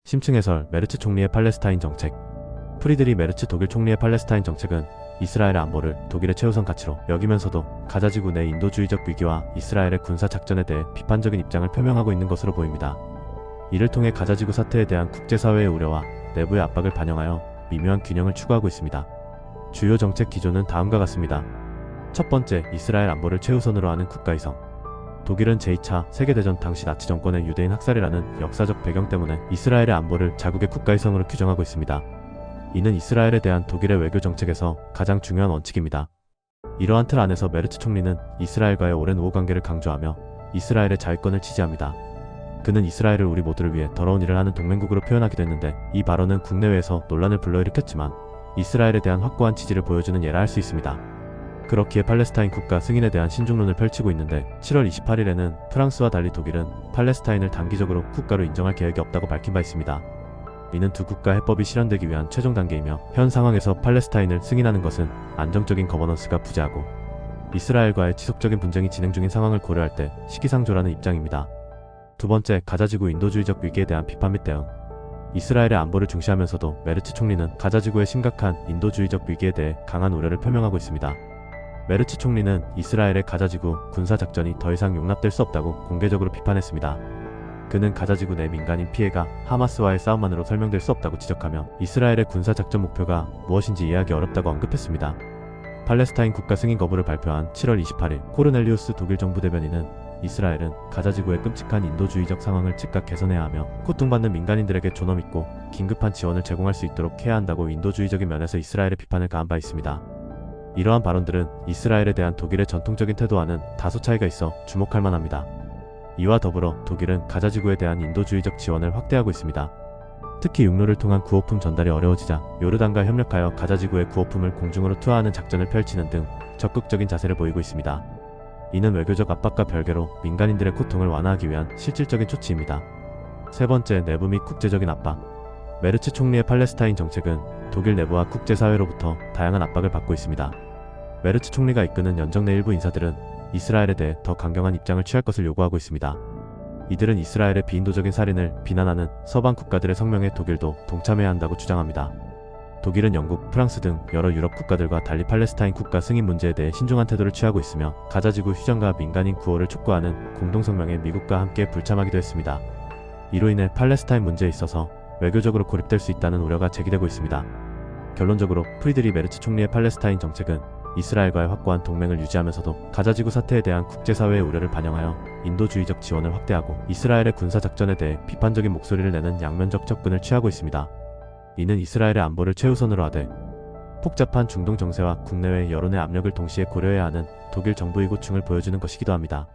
심층 해설 메르츠 총리의 팔레스타인 정책. 프리드리 메르츠 독일 총리의 팔레스타인 정책은 이스라엘의 안보를 독일의 최우선 가치로 여기면서도 가자지구 내 인도주의적 위기와 이스라엘의 군사 작전에 대해 비판적인 입장을 표명하고 있는 것으로 보입니다. 이를 통해 가자지구 사태에 대한 국제사회의 우려와 내부의 압박을 반영하여 미묘한 균형을 추구하고 있습니다. 주요 정책 기조는 다음과 같습니다. 첫 번째, 이스라엘 안보를 최우선으로 하는 국가이성. 독일은 제2차 세계대전 당시 나치 정권의 유대인 학살이라는 역사적 배경 때문에 이스라엘의 안보를 자국의 국가이성으로 규정하고 있습니다. 이는 이스라엘에 대한 독일의 외교 정책에서 가장 중요한 원칙입니다. 이러한 틀 안에서 메르츠 총리는 이스라엘과의 오랜 우호 관계를 강조하며 이스라엘의 자위권을 지지합니다. 그는 이스라엘을 우리 모두를 위해 더러운 일을 하는 동맹국으로 표현하기도 했는데, 이 발언은 국내외에서 논란을 불러일으켰지만 이스라엘에 대한 확고한 지지를 보여주는 예라 할 수 있습니다. 그렇기에 팔레스타인 국가 승인에 대한 신중론을 펼치고 있는데, 7월 28일에는 프랑스와 달리 독일은 팔레스타인을 단기적으로 국가로 인정할 계획이 없다고 밝힌 바 있습니다. 이는 두 국가 해법이 실현되기 위한 최종 단계이며, 현 상황에서 팔레스타인을 승인하는 것은 안정적인 거버넌스가 부재하고 이스라엘과의 지속적인 분쟁이 진행 중인 상황을 고려할 때 시기상조라는 입장입니다. 두 번째, 가자지구 인도주의적 위기에 대한 비판 및 대응. 이스라엘의 안보를 중시하면서도 메르츠 총리는 가자지구의 심각한 인도주의적 위기에 대해 강한 우려를 표명하고 있습니다. 메르츠 총리는 이스라엘의 가자지구 군사작전이 더 이상 용납될 수 없다고 공개적으로 비판했습니다. 그는 가자지구 내 민간인 피해가 하마스와의 싸움만으로 설명될 수 없다고 지적하며 이스라엘의 군사작전 목표가 무엇인지 이해하기 어렵다고 언급했습니다. 팔레스타인 국가 승인 거부를 발표한 7월 28일 코르넬리우스 독일 정부 대변인은 이스라엘은 가자지구의 끔찍한 인도주의적 상황을 즉각 개선해야 하며 고통받는 민간인들에게 존엄있고 긴급한 지원을 제공할 수 있도록 해야 한다고 인도주의적인 면에서 이스라엘의 비판을 가한 바 있습니다. 이러한 발언들은 이스라엘에 대한 독일의 전통적인 태도와는 다소 차이가 있어 주목할 만합니다. 이와 더불어 독일은 가자지구에 대한 인도주의적 지원을 확대하고 있습니다. 특히 육로를 통한 구호품 전달이 어려워지자 요르단과 협력하여 가자지구의 구호품을 공중으로 투하하는 작전을 펼치는 등 적극적인 자세를 보이고 있습니다. 이는 외교적 압박과 별개로 민간인들의 고통을 완화하기 위한 실질적인 조치입니다. 세 번째, 내부 및 국제적인 압박. 메르츠 총리의 팔레스타인 정책은 독일 내부와 국제사회로부터 다양한 압박을 받고 있습니다. 메르츠 총리가 이끄는 연정 내 일부 인사들은 이스라엘에 대해 더 강경한 입장을 취할 것을 요구하고 있습니다. 이들은 이스라엘의 비인도적인 살인을 비난하는 서방 국가들의 성명에 독일도 동참해야 한다고 주장합니다. 독일은 영국, 프랑스 등 여러 유럽 국가들과 달리 팔레스타인 국가 승인 문제에 대해 신중한 태도를 취하고 있으며 가자지구 휴전과 민간인 구호를 촉구하는 공동성명에 미국과 함께 불참하기도 했습니다. 이로 인해 팔레스타인 문제에 있어서 외교적으로 고립될 수 있다는 우려가 제기되고 있습니다. 결론적으로 프리드리 메르츠 총리의 팔레스타인 정책은 이스라엘과의 확고한 동맹을 유지하면서도 가자지구 사태에 대한 국제사회의 우려를 반영하여 인도주의적 지원을 확대하고 이스라엘의 군사작전에 대해 비판적인 목소리를 내는 양면적 접근을 취하고 있습니다. 이는 이스라엘의 안보를 최우선으로 하되 복잡한 중동 정세와 국내외 여론의 압력을 동시에 고려해야 하는 독일 정부의 고충을 보여주는 것이기도 합니다.